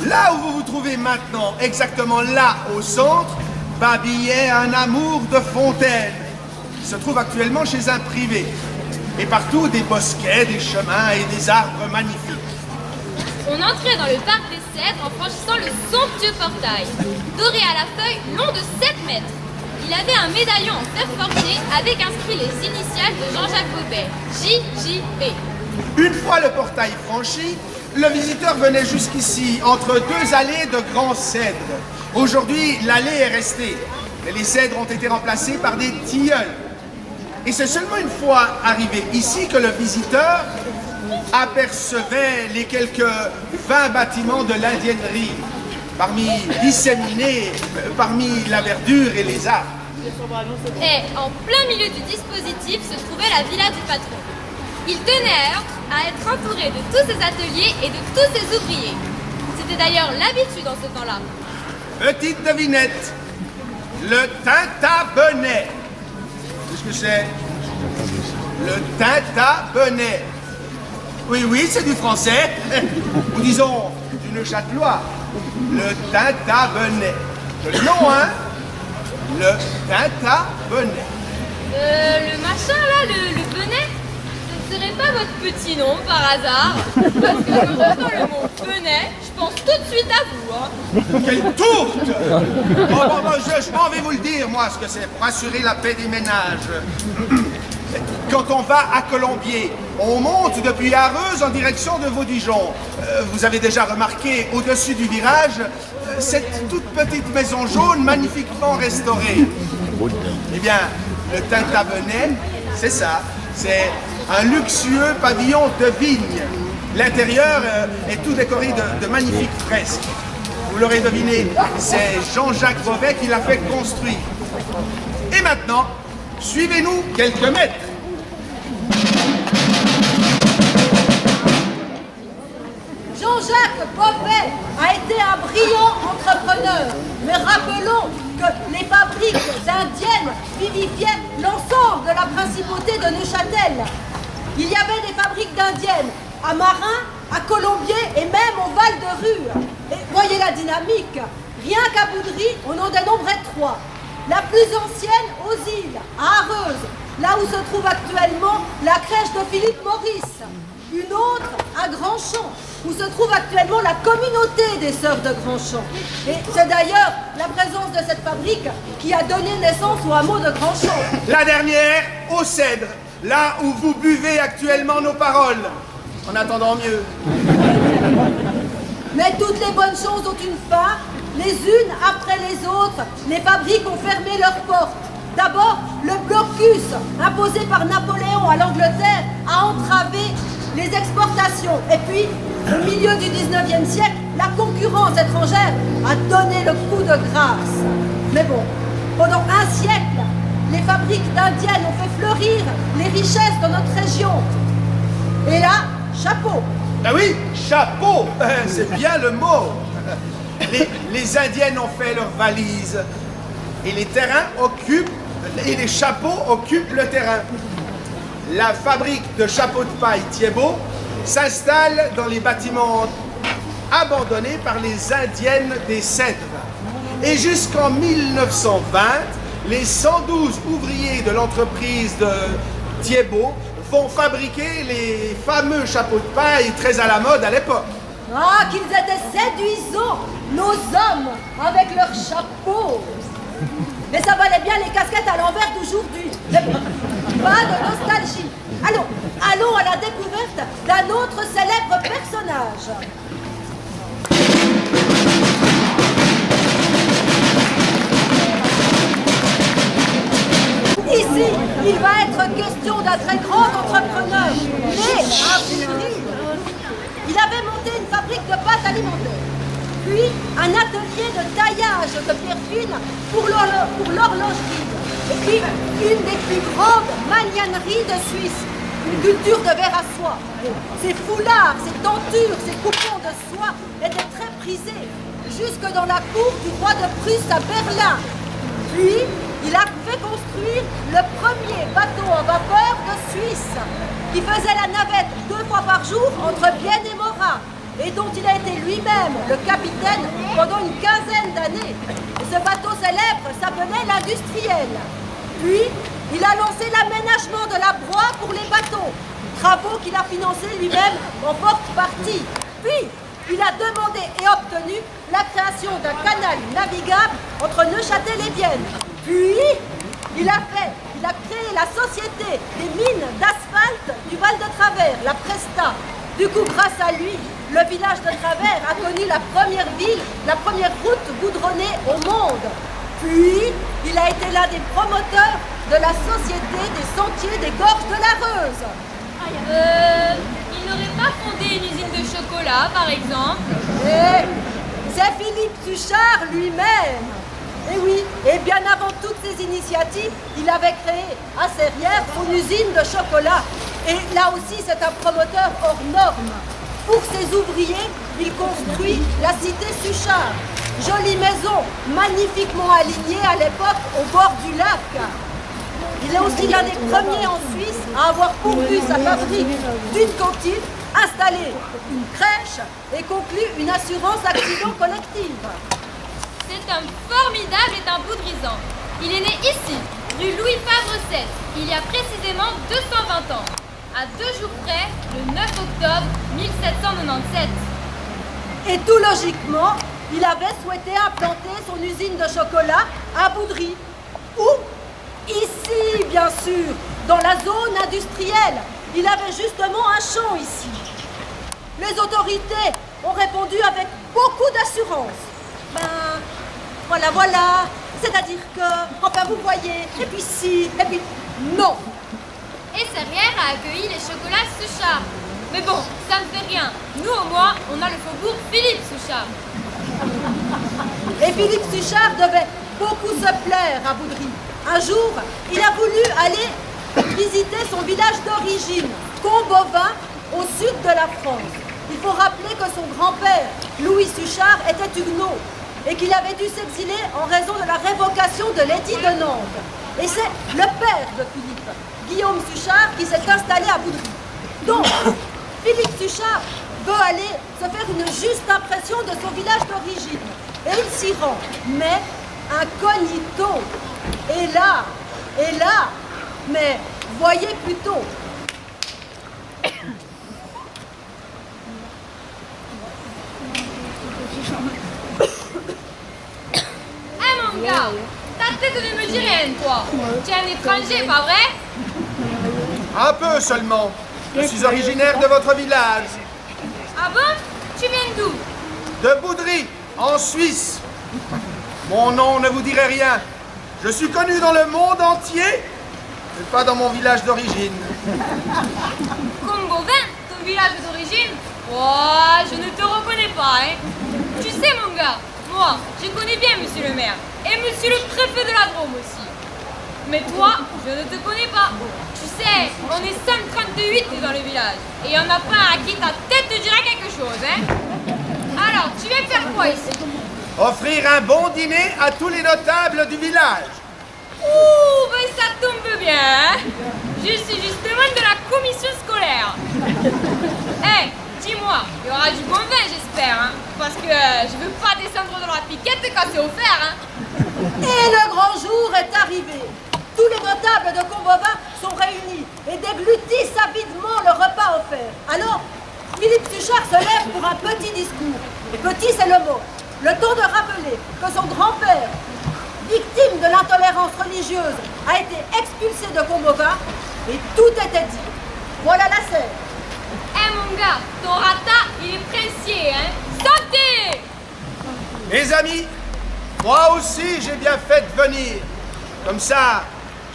Là où vous vous trouvez maintenant, exactement là, au centre, babillait un amour de fontaine, qui se trouve actuellement chez un privé. Et partout, des bosquets, des chemins et des arbres magnifiques. On entrait dans le parc des Cèdres en franchissant le somptueux portail, doré à la feuille long de 7 mètres. Il avait un médaillon en fer forgé avec inscrit les initiales de Jean-Jacques Beauvais, JJB. Une fois le portail franchi, le visiteur venait jusqu'ici, entre deux allées de grands cèdres. Aujourd'hui, l'allée est restée, mais les cèdres ont été remplacés par des tilleuls. Et c'est seulement une fois arrivé ici que le visiteur apercevait les quelques 20 bâtiments de l'indiennerie, disséminés parmi la verdure et les arbres. Et en plein milieu du dispositif se trouvait la villa du patron. Il tenait à être entouré de tous ses ateliers et de tous ses ouvriers. C'était d'ailleurs l'habitude en ce temps-là. Petite devinette, le tintabenet. Qu'est-ce que c'est? Le tintabenet. Oui, c'est du français. Ou disons, du neuchâtelois. Le tintabenet. Le nom, hein? Le tintabenet. Le machin là, le benet, ce ne serait pas votre petit nom par hasard? Parce que quand j'entends le mot benet, je pense tout de suite à vous, hein. Quelle tourte! Bon, je m'en vais vous le dire, moi, ce que c'est, pour assurer la paix des ménages. Quand on va à Colombier, on monte depuis Arreuse en direction de Vaudijon. Vous avez déjà remarqué, au-dessus du virage, cette toute petite maison jaune magnifiquement restaurée. Eh bien, le tintabenet, c'est ça. C'est un luxueux pavillon de vigne. L'intérieur est tout décoré de magnifiques fresques. Vous l'aurez deviné, c'est Jean-Jacques Beauvais qui l'a fait construire. Et maintenant, suivez-nous quelques mètres. Jean-Jacques Beauvais a été un brillant entrepreneur. Mais rappelons que les fabriques indiennes vivifiaient l'ensemble de la principauté de Neuchâtel. Il y avait des fabriques d'indiennes à Marin, à Colombier et même au Val de Rue. Et voyez la dynamique. Rien qu'à Voudry, on en dénombrait 3. La plus ancienne aux îles, à Arreuse, là où se trouve actuellement la crèche de Philippe Maurice. Une autre à Grandchamp, où se trouve actuellement la communauté des Sœurs de Grandchamp. Et c'est d'ailleurs la présence de cette fabrique qui a donné naissance au hameau de Grandchamp. La dernière, au Cèdre, là où vous buvez actuellement nos paroles, en attendant mieux. Mais toutes les bonnes choses ont une fin. Les unes après les autres, les fabriques ont fermé leurs portes. D'abord, le blocus imposé par Napoléon à l'Angleterre a entravé les exportations. Et puis, au milieu du 19e siècle, la concurrence étrangère a donné le coup de grâce. Mais bon, pendant un siècle, les fabriques d'indiennes ont fait fleurir les richesses de notre région. Et là, chapeau. Ah oui, chapeau, c'est bien le mot. Les indiennes ont fait leurs valises et les terrains occupent, et les chapeaux occupent le terrain. La fabrique de chapeaux de paille Thiebaud s'installe dans les bâtiments abandonnés par les indiennes des Cèdres. Et jusqu'en 1920, les 112 ouvriers de l'entreprise de Thiebaud vont fabriquer les fameux chapeaux de paille très à la mode à l'époque. Ah, qu'ils étaient séduisants, nos hommes, avec leurs chapeaux. Mais ça valait bien les casquettes à l'envers d'aujourd'hui. Pas de nostalgie. Allons à la découverte d'un autre célèbre personnage. Ici, il va être question d'un très grand entrepreneur, né à Boudry. Il avait monté une fabrique de pâtes alimentaires, puis un atelier de taillage de pierre fine pour l'horlogerie, et puis une des plus grandes magnaneries de Suisse, une culture de verre à soie. Ses foulards, ses tentures, ses coupons de soie étaient très prisés, jusque dans la cour du roi de Prusse à Berlin. Puis, il a fait construire le premier bateau à vapeur de Suisse, qui faisait la navette 2 fois par jour entre Bienne et Morat, et dont il a été lui-même le capitaine pendant une quinzaine d'années. Ce bateau célèbre s'appelait l'Industriel. Puis, il a lancé l'aménagement de la Broye pour les bateaux, travaux qu'il a financés lui-même en forte partie. Puis, il a demandé et obtenu la création d'un canal navigable entre Neuchâtel et Vienne. Puis, il a créé la société des mines d'asphalte du Val de Travers, la Presta. Du coup, grâce à lui, le village de Travers a connu la première ville, la première route goudronnée au monde. Puis, il a été l'un des promoteurs de la société des sentiers des gorges de la Reuse. Il n'aurait pas fondé une usine de chocolat, par exemple? C'est Philippe Suchard lui-même. Et oui, et bien avant toutes ces initiatives, il avait créé à Serrières son usine de chocolat. Et là aussi, c'est un promoteur hors norme. Pour ses ouvriers, il construit la cité Suchard. Jolie maison, magnifiquement alignée à l'époque au bord du lac. Il est aussi l'un des premiers en Suisse à avoir pourvu sa fabrique d'une cantine, installé une crèche et conclu une assurance accident collective. C'est un formidable et un boudrisant. Il est né ici, rue Louis Favre 7, il y a précisément 220 ans, à 2 jours près, le 9 octobre 1797. Et tout logiquement, il avait souhaité implanter son usine de chocolat à Boudry. Où? Ici, bien sûr, dans la zone industrielle. Il avait justement un champ ici. Les autorités ont répondu avec beaucoup d'assurance. Voilà, c'est-à-dire que, enfin vous voyez, et puis si, et puis non. Et Serrières a accueilli les chocolats Suchard. Mais bon, ça ne fait rien. Nous au moins, on a le faubourg Philippe Suchard. Et Philippe Suchard devait beaucoup se plaire à Boudry. Un jour, il a voulu aller visiter son village d'origine, Combovin, au sud de la France. Il faut rappeler que son grand-père, Louis Suchard, était huguenot et qu'il avait dû s'exiler en raison de la révocation de l'édit de Nantes. Et c'est le père de Philippe, Guillaume Suchard, qui s'est installé à Boudry. Donc, Philippe Suchard veut aller se faire une juste impression de son village d'origine. Et il s'y rend, mais incognito. Et là, mais voyez plutôt. Mon gars, ta tête ne me dit rien, toi. Tu es un étranger, pas vrai? Un peu seulement. Je suis originaire de votre village. Ah bon? Tu viens d'où? De Boudry, en Suisse. Mon nom ne vous dirait rien. Je suis connu dans le monde entier, mais pas dans mon village d'origine. Combovin, ton village d'origine? Oh, je ne te reconnais pas, hein. Tu sais, mon gars, moi, je connais bien monsieur le maire et monsieur le préfet de la Drôme aussi. Mais toi, je ne te connais pas. Tu sais, on est 138 dans le village et il y en a pas un à qui ta tête te dirait quelque chose, hein. Alors, tu viens faire quoi ici? Offrir un bon dîner à tous les notables du village. Ouh, ben ça tombe bien, hein. Je suis justement de la commission scolaire. Eh, dis-moi, il y aura du bon vin, j'espère, hein, parce que je veux pas descendre dans la piquette quand c'est offert, hein. Et le grand jour est arrivé. Tous les notables de Combovin sont réunis et déglutissent avidement le repas offert. Alors, Philippe Suchard se lève pour un petit discours. Et petit, c'est le mot. Le temps de rappeler que son grand-père, victime de l'intolérance religieuse, a été expulsé de Combovin et tout était dit. Voilà la scène. Eh mon gars, ton rata, il est princier, hein. Santé! Mes amis, moi aussi j'ai bien fait de venir. Comme ça,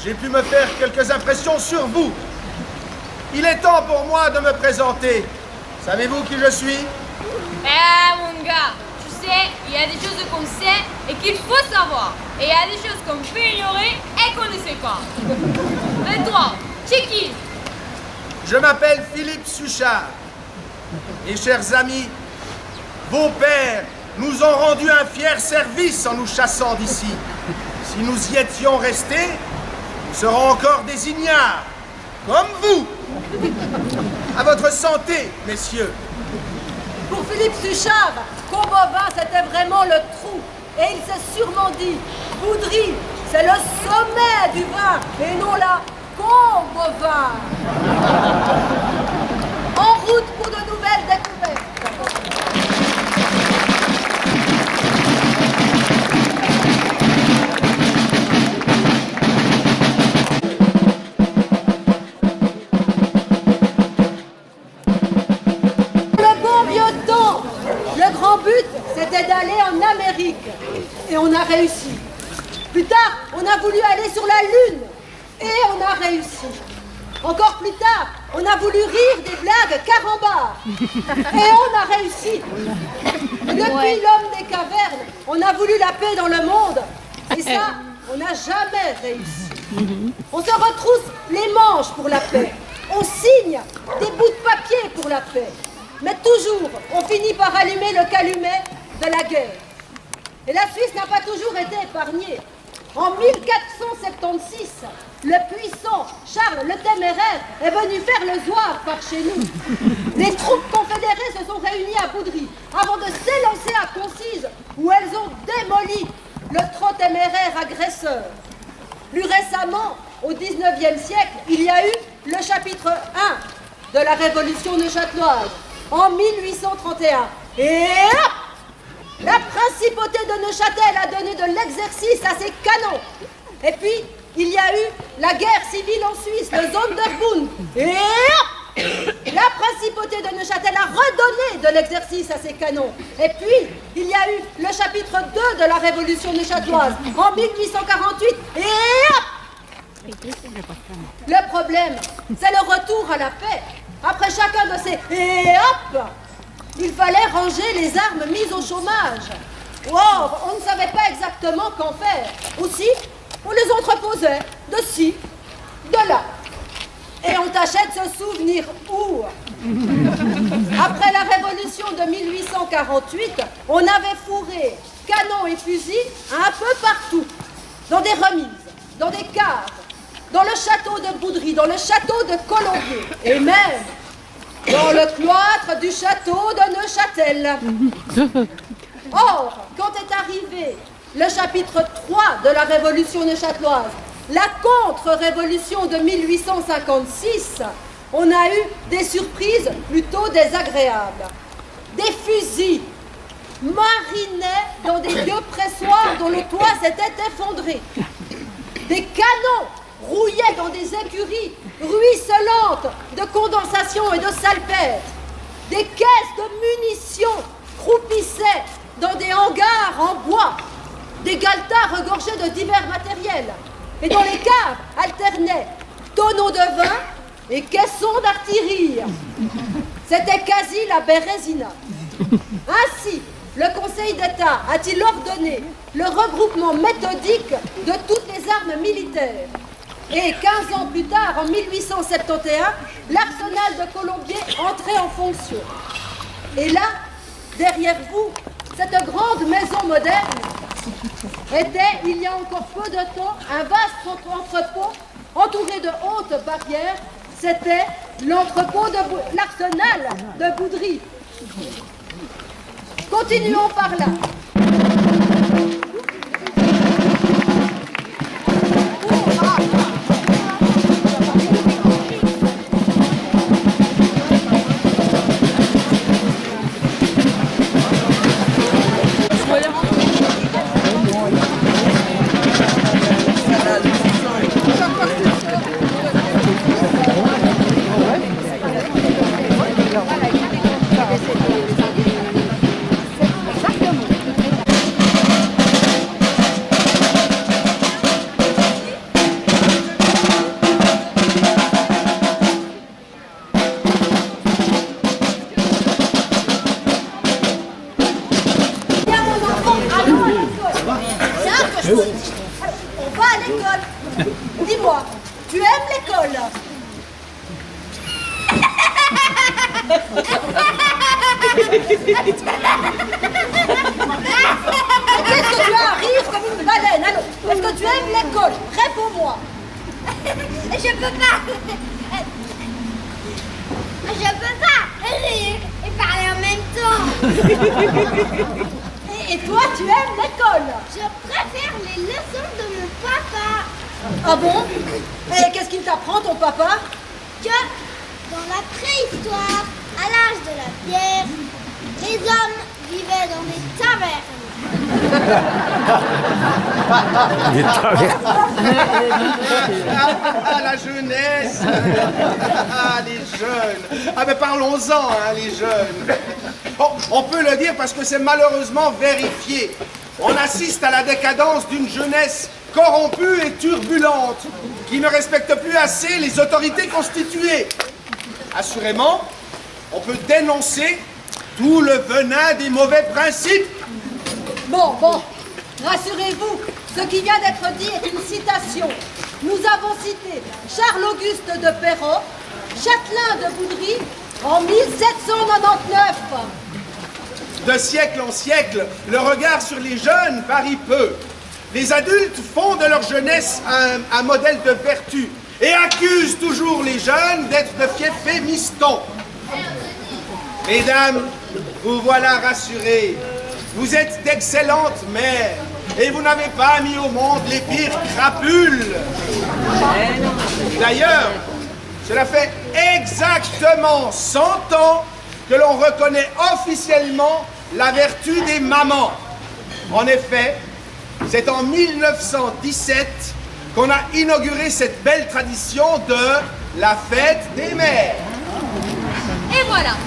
j'ai pu me faire quelques impressions sur vous. Il est temps pour moi de me présenter. Savez-vous qui je suis? Eh mon gars, tu sais, il y a des choses qu'on sait et qu'il faut savoir. Et il y a des choses qu'on peut ignorer et qu'on ne sait pas. Et toi, tu es qui? Je m'appelle Philippe Suchard. Mes chers amis, vos pères nous ont rendu un fier service en nous chassant d'ici. Si nous y étions restés, nous serons encore des ignares, comme vous. À votre santé, messieurs. Pour Philippe Suchard, Combovin, c'était vraiment le trou. Et il s'est sûrement dit, Boudry, c'est le sommet du vin, et non la Combovin. En route pour de nouvelles découvertes. Le bon vieux temps, le grand but, c'était d'aller en Amérique. Et on a réussi. Plus tard, on a voulu aller sur la Lune. Et on a réussi. Encore plus tard, on a voulu rire des blagues carambars. Et on a réussi. Et depuis l'homme des cavernes, on a voulu la paix dans le monde. Et ça, on n'a jamais réussi. On se retrousse les manches pour la paix. On signe des bouts de papier pour la paix. Mais toujours, on finit par allumer le calumet de la guerre. Et la Suisse n'a pas toujours été épargnée. En 1476, le puissant Charles le Téméraire est venu faire le zouave par chez nous. Les troupes confédérées se sont réunies à Boudry avant de s'élancer à Concise, où elles ont démoli le trop téméraire agresseur. Plus récemment, au XIXe siècle, il y a eu le chapitre 1 de la Révolution neuchâteloise, en 1831. Et hop! La principauté de Neuchâtel a donné de l'exercice à ses canons. Et puis, il y a eu la guerre civile en Suisse, le Sonderbund. Et hop! La principauté de Neuchâtel a redonné de l'exercice à ses canons. Et puis, il y a eu le chapitre 2 de la Révolution neuchâteloise, en 1848. Et hop! Le problème, c'est le retour à la paix. Après chacun de ces « et hop !» il fallait ranger les armes mises au chômage. Or, on ne savait pas exactement qu'en faire. Aussi, on les entreposait de ci, de là. Et on tâchait de se souvenir où. Après la révolution de 1848, on avait fourré canons et fusils un peu partout. Dans des remises, dans des caves, dans le château de Boudry, dans le château de Colombier. Et même dans le cloître du château de Neuchâtel. Or, quand est arrivé le chapitre 3 de la Révolution neuchâteloise, la contre-révolution de 1856, on a eu des surprises plutôt désagréables. Des fusils marinaient dans des vieux pressoirs dont le toit s'était effondré. Des canons rouillaient dans des écuries ruisselantes de condensation et de salpêtre. Des caisses de munitions croupissaient dans des hangars en bois. des galetas regorgeaient de divers matériels. Et dans les caves alternaient tonneaux de vin et caissons d'artillerie. C'était quasi la Bérésina. Ainsi, le Conseil d'État a-t-il ordonné le regroupement méthodique de toutes les armes militaires. Et 15 ans plus tard, en 1871, l'arsenal de Colombier entrait en fonction. Et là, derrière vous, cette grande maison moderne était, il y a encore peu de temps, un vaste entrepôt entouré de hautes barrières. C'était l'entrepôt de l'arsenal de Boudry. Continuons par là. On va à l'école. Dis-moi, tu aimes l'école? Qu'est-ce que tu arrives comme une baleine? Allons, est-ce que tu aimes l'école? Réponds-moi. Je peux pas. Je peux pas rire et parler en même temps. Et toi, tu aimes l'école? Je préfère les leçons de mon papa. Ah bon? Et qu'est-ce qu'il t'apprend, ton papa? Que dans la préhistoire, à l'âge de la pierre, les hommes vivaient dans des tavernes. Ah, la jeunesse. Ah, les jeunes. Ah, mais parlons-en, hein, les jeunes. Bon, on peut le dire parce que c'est malheureusement vérifié. On assiste à la décadence d'une jeunesse corrompue et turbulente, qui ne respecte plus assez les autorités constituées. Assurément, on peut dénoncer tout le venin des mauvais principes. Bon, rassurez-vous, ce qui vient d'être dit est une citation. Nous avons cité Charles-Auguste de Perron, châtelain de Boudry, en 1799. De siècle en siècle, le regard sur les jeunes varie peu. Les adultes font de leur jeunesse un modèle de vertu et accusent toujours les jeunes d'être de fiefs mistons. Mesdames, vous voilà rassurées. Vous êtes d'excellentes mères et vous n'avez pas mis au monde les pires crapules. D'ailleurs, cela fait exactement 100 ans que l'on reconnaît officiellement la vertu des mamans. En effet, c'est en 1917 qu'on a inauguré cette belle tradition de la fête des mères. Et voilà,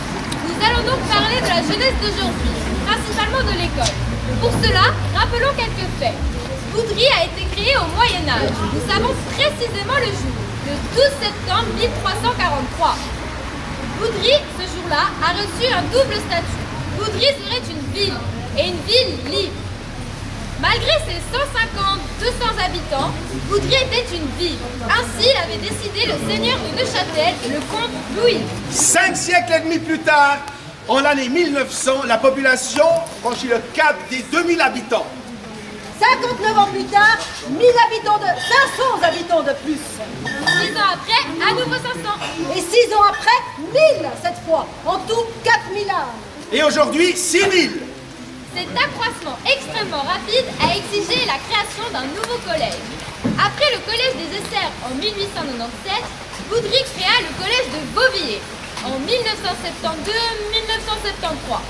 nous allons donc parler de la jeunesse d'aujourd'hui, principalement de l'école. Pour cela, rappelons quelques faits. Boudry a été créé au Moyen-Âge. Nous savons précisément le jour, le 12 septembre 1343. Boudry, ce jour-là, a reçu un double statut. Boudry serait une ville, et une ville libre. Malgré ses 150-200 habitants, Boudry était une ville. Ainsi l'avait décidé le seigneur de Neuchâtel, le comte Louis. 5 siècles et demi plus tard, en l'année 1900, la population franchit le cap des 2000 habitants. 59 ans plus tard, 500 habitants de plus. 6 ans après, à nouveau 500. Et 6 ans après, 1000 cette fois. En tout, 4000 âmes. Et aujourd'hui, 6000. Cet accroissement extrêmement rapide a exigé la création d'un nouveau collège. Après le collège des Essers en 1897, Boudry créa le collège de Beauvillers en 1972-1973.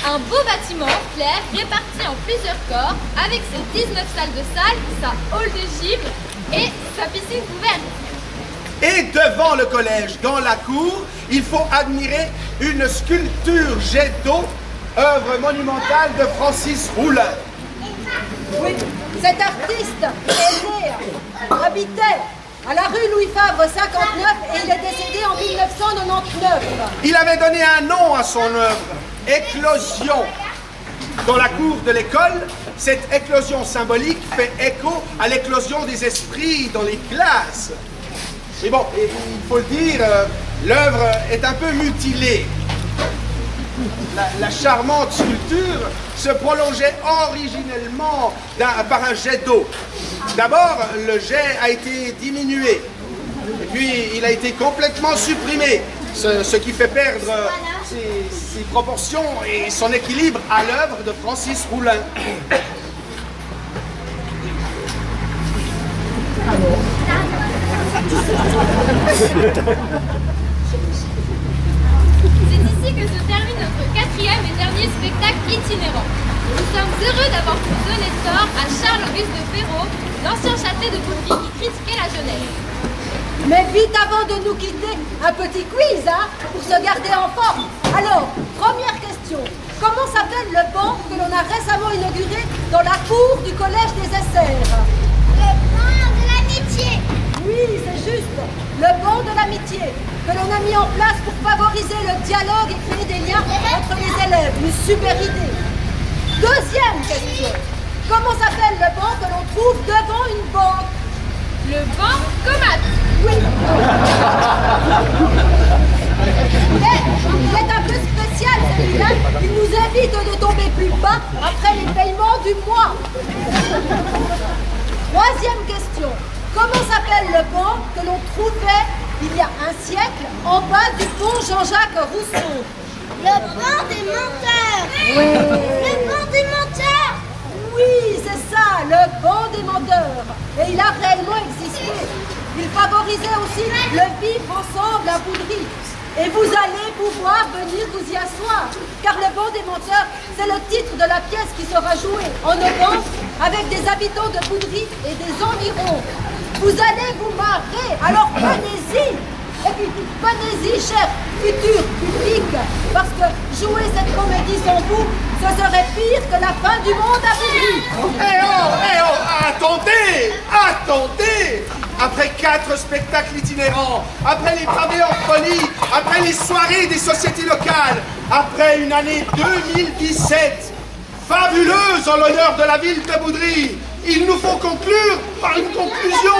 Un beau bâtiment clair réparti en plusieurs corps avec ses 19 salles de salle, sa hall de gym et sa piscine couverte. Et devant le collège, dans la cour, il faut admirer une sculpture jet d'eau, œuvre monumentale de Francis Rouler. Oui, cet artiste est né, habitait à la rue Louis Favre 59 et il est décédé en 1999. Il avait donné un nom à son œuvre, Éclosion. Dans la cour de l'école, cette éclosion symbolique fait écho à l'éclosion des esprits dans les classes. Mais bon, il faut le dire, l'œuvre est un peu mutilée. La charmante sculpture se prolongeait originellement par un jet d'eau. D'abord, le jet a été diminué, et puis il a été complètement supprimé, ce qui fait perdre ses proportions et son équilibre à l'œuvre de Francis Roulin. C'est ici que se termine notre 4e et dernier spectacle itinérant. Nous sommes heureux d'avoir pu donner tort à Charles-Auguste de Férot, l'ancien châtelet de Boudry qui critiquait la jeunesse. Mais vite avant de nous quitter, un petit quiz, hein, pour se garder en forme. Alors, première question. Comment s'appelle le banc que l'on a récemment inauguré dans la cour du collège des Essers? Le banc de l'amitié. Oui, c'est juste. Le banc de l'amitié que l'on a mis en place pour favoriser le dialogue et créer des liens entre les élèves. Une super idée. Deuxième question. Comment s'appelle le banc que l'on trouve devant une banque? Le banc Comat. Oui. Mais il est un peu spécial celui-là. Il nous évite de tomber plus bas après les paiements du mois. Troisième question. Comment s'appelle le banc que l'on trouvait il y a un siècle en bas du pont Jean-Jacques Rousseau? Le banc des menteurs. Oui. Le banc des menteurs. Oui, c'est ça, le banc des menteurs. Et il a réellement existé. Il favorisait aussi le vivre ensemble à Boudry. Et vous allez pouvoir venir vous y asseoir. Car le banc des menteurs, c'est le titre de la pièce qui sera jouée en novembre avec des habitants de Boudry et des environs. Vous allez vous marrer, alors venez-y. Et puis, venez-y, cher futur public, parce que jouer cette comédie sans vous, ce serait pire que la fin du monde à Boudry. Eh oh, attendez. Après 4 spectacles itinérants, après les pavés en folie, après les soirées des sociétés locales, après une année 2017 fabuleuse en l'honneur de la ville de Boudry, il nous faut conclure par une conclusion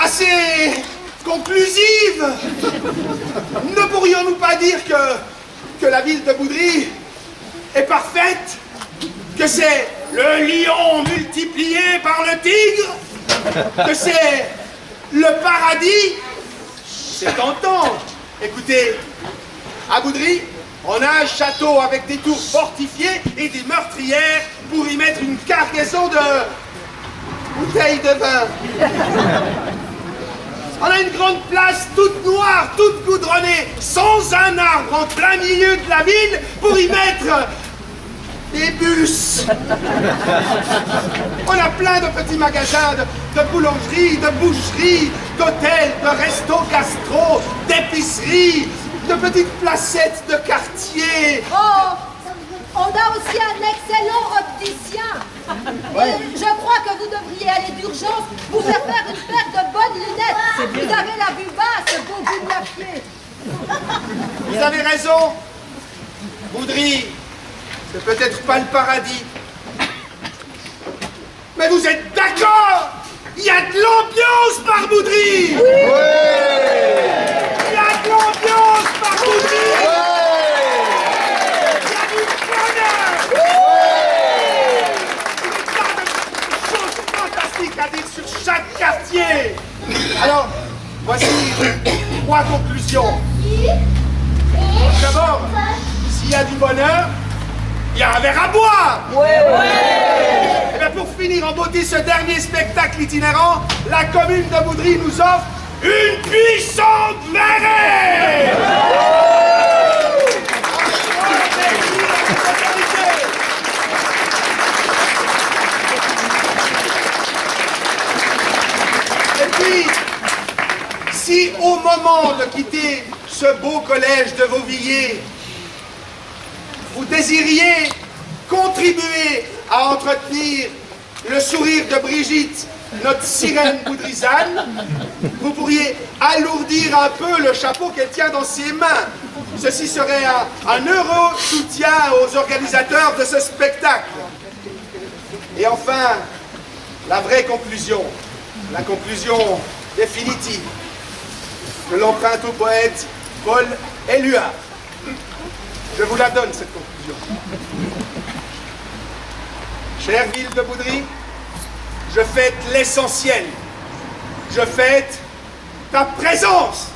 assez conclusive. Ne pourrions-nous pas dire que la ville de Boudry est parfaite, que c'est le lion multiplié par le tigre, que c'est le paradis? C'est tentant. Écoutez, à Boudry, on a un château avec des tours fortifiées et des meurtrières pour y mettre une cargaison de bouteilles de vin. On a une grande place toute noire, toute goudronnée, sans un arbre en plein milieu de la ville pour y mettre des bus. On a plein de petits magasins, de boulangeries, de boucheries, d'hôtels, de restos gastro, d'épiceries, de petites placettes de quartier. Oh, on a aussi un excellent opticien. Et je crois que vous devriez aller d'urgence vous faire une paire de bonnes lunettes. Vous avez la vue basse, beau gougnafier. Vous avez raison. Boudry, c'est peut-être pas le paradis. Mais vous êtes d'accord? Il y a de l'ambiance par Boudry. Il y a de l'ambiance par Boudry. Il y a du bonheur. Il y a de choses fantastiques à dire sur chaque quartier. Alors, voici 3 conclusions. D'abord, s'il y a du bonheur, il y a un verre à boire. Et bien pour finir en beauté ce dernier spectacle itinérant, la commune de Boudry nous offre une puissante marée. Et puis, si au moment de quitter ce beau collège de Vauvilliers, vous désiriez contribuer à entretenir le sourire de Brigitte, notre sirène boudrisane, vous pourriez alourdir un peu le chapeau qu'elle tient dans ses mains. Ceci serait un heureux soutien aux organisateurs de ce spectacle. Et enfin, la vraie conclusion, la conclusion définitive. Je l'emprunte au poète Paul Éluard. Je vous la donne, cette conclusion. Chère ville de Boudry, je fête l'essentiel. Je fête ta présence.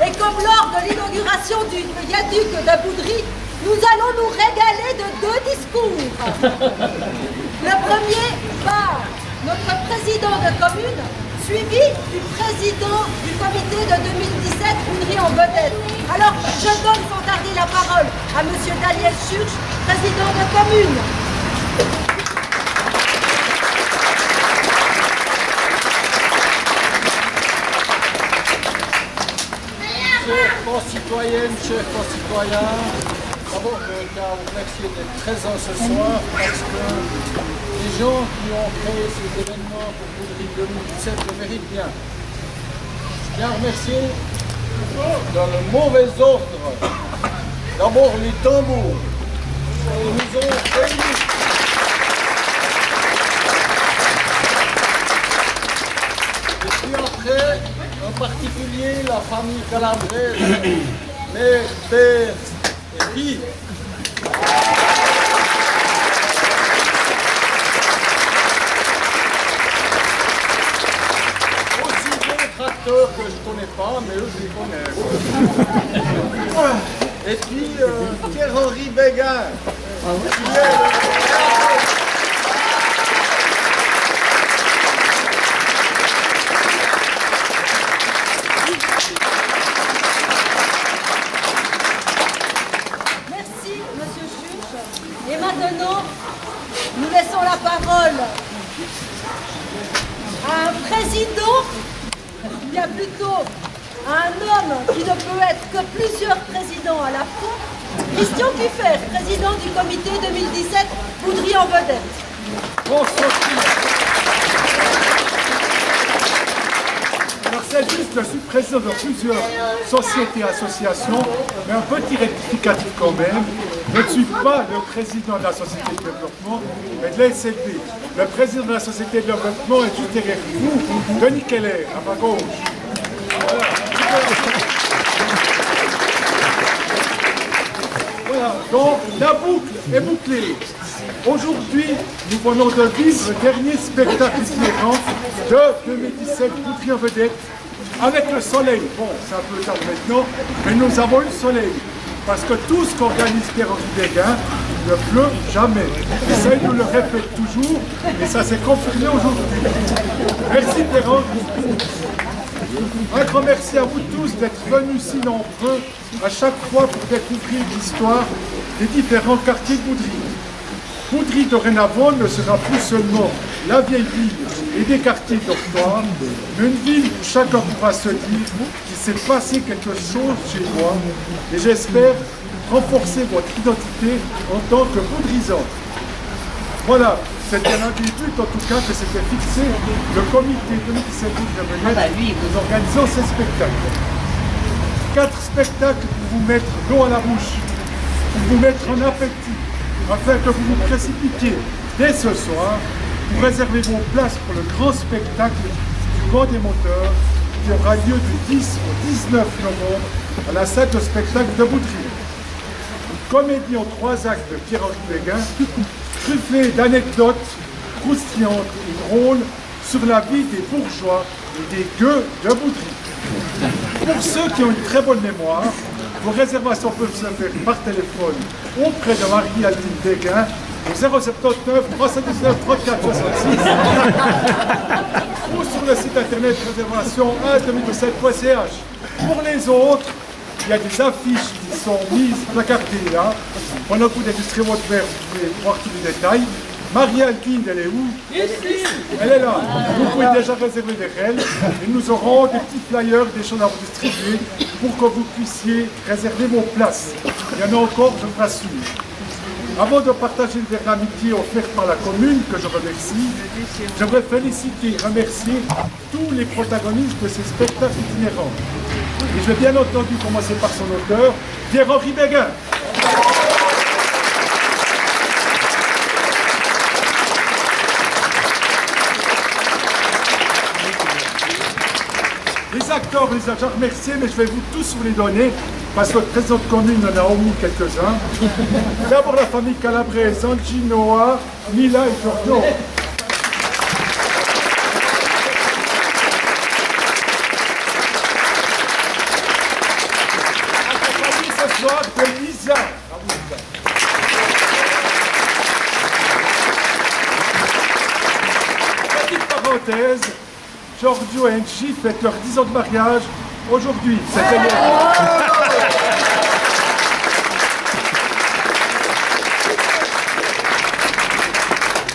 Et comme lors de l'inauguration du viaduc de Boudry, nous allons nous régaler de 2 discours. Le premier par notre président de commune, suivi du président du comité de 2017 Boudry en vedette. Alors, je donne sans tarder la parole à M. Daniel Schurch, président de commune. Chères concitoyennes, chers concitoyens, d'abord je tiens à vous remercier d'être présents ce soir parce que les gens qui ont créé cet événement pour Boudry 2017 le méritent bien. Je tiens à remercier dans le mauvais ordre d'abord les tambours qui nous ont réunis. Et puis après, en particulier la famille calabraise, mère, père et fille. Aussi d'autres acteurs que je ne connais pas, mais eux je les connais. Et puis Pierre-Henri Béguin, qui est le... Et maintenant, nous laissons la parole à un président, bien plutôt à un homme qui ne peut être que plusieurs présidents à la fois, Christian Kieffer, président du comité 2017 Boudry en vedette. Alors c'est juste, je suis président de plusieurs sociétés et associations, mais un petit rectificatif quand même. Je ne suis pas le président de la société de développement, mais de la SLB. Le président de la société de développement est juste derrière vous, Denis Keller, à ma gauche. Voilà, donc la boucle est bouclée. Aujourd'hui, nous venons de vivre le dernier spectacle itinérant de 2017 Boudry en vedette avec le soleil. Bon, c'est un peu tard maintenant, mais nous avons eu le soleil. Parce que tout ce qu'organise Pierre-Henri Béguin ne pleut jamais. Et ça, il nous le répète toujours, et ça s'est confirmé aujourd'hui. Merci Pierre-Henri. Un grand merci à vous tous d'être venus si nombreux à chaque fois pour découvrir l'histoire des différents quartiers de Boudry. Boudry dorénavant ne sera plus seulement la vieille ville et des quartiers dortoirs, mais une ville où chacun pourra se dire qu'il s'est passé quelque chose chez moi et j'espère renforcer votre identité en tant que Boudrisant. Voilà, c'était l'un des buts en tout cas que s'était fixé le comité 2017 Boudry nous organisons ces spectacles. 4 spectacles pour vous mettre l'eau à la bouche, pour vous mettre en appétit, afin que vous vous précipitiez dès ce soir pour réserver vos places pour le grand spectacle du Vent des moteurs qui aura lieu du 10 au 19 novembre à la salle de spectacle de Boudry. Une comédie en 3 actes de Pierre-Henri Béguin, truffée d'anecdotes croustillantes et drôles sur la vie des bourgeois et des gueux de Boudry. Pour ceux qui ont une très bonne mémoire, vos réservations peuvent se faire par téléphone auprès de Marie-Aldine Béguin au 079 319 34 66 ou sur le site internet réservation 1-2017.ch. Pour les autres, il y a des affiches qui sont mises, placardées là. Pendant que vous dégusterez votre verre, vous pouvez voir tous les détails. Marie-Aldine, elle est où? Ici. Elle est là. Vous pouvez déjà réserver des rênes et nous aurons des petits flyers, des choses à vous distribuer pour que vous puissiez réserver vos places. Il y en a encore, je vous rassure. Avant de partager le verre d'amitié offert par la commune, que je remercie, j'aimerais féliciter et remercier tous les protagonistes de ces spectacles itinérants. Et je vais bien entendu commencer par son auteur, Pierre-Henri Béguin. Les acteurs, les agents remerciés, mais je vais vous tous vous les donner, parce que le président de commune en a omis quelques-uns. D'abord la famille calabraise, Angie, Noah, Mila et Giorgio. Accompagné ce soir de Lisa. Petite parenthèse, Giorgio et Angie fêtent leurs 10 ans de mariage aujourd'hui. C'était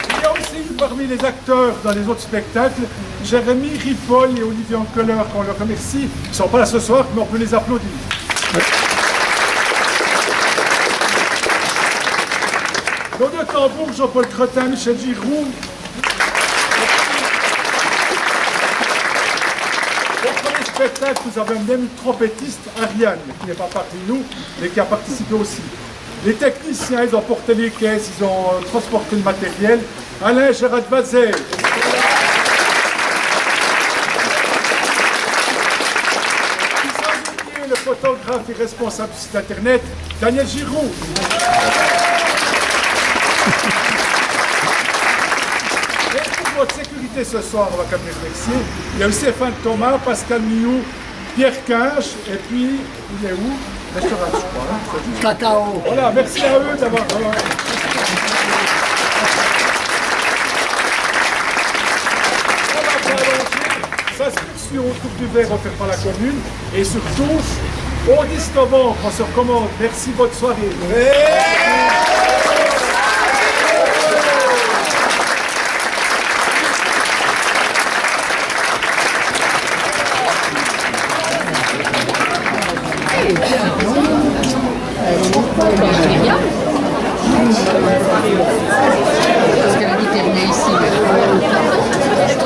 Il y a aussi parmi les acteurs dans les autres spectacles, Jérémy Ripoll et Olivier Ankeler, qu'on leur remercie. Ils ne sont pas là ce soir, mais on peut les applaudir. Dans le tambour, Jean-Paul Cretin, Michel Giroux. Au premier spectacle, nous avons même une trompettiste, Ariane, qui n'est pas parmi nous, mais qui a participé aussi. Les techniciens, ils ont porté les caisses, ils ont transporté le matériel. Alain Gérard Bazet. Le photographe et responsable du site internet, Daniel Giroux. Votre sécurité ce soir, on va quand même remercier. Il y a aussi Stéphane Thomas, Pascal Miou, Pierre Quinche, et puis, il est où? Restaurant, je crois. Hein, Cacao. Voilà, merci à eux d'avoir... Ça se poursuit autour du verre offert par la commune. Et surtout, au 10 novembre, on se recommande. Merci, bonne soirée. Parce qu'elle a dit qu'elle venait ici. Merci.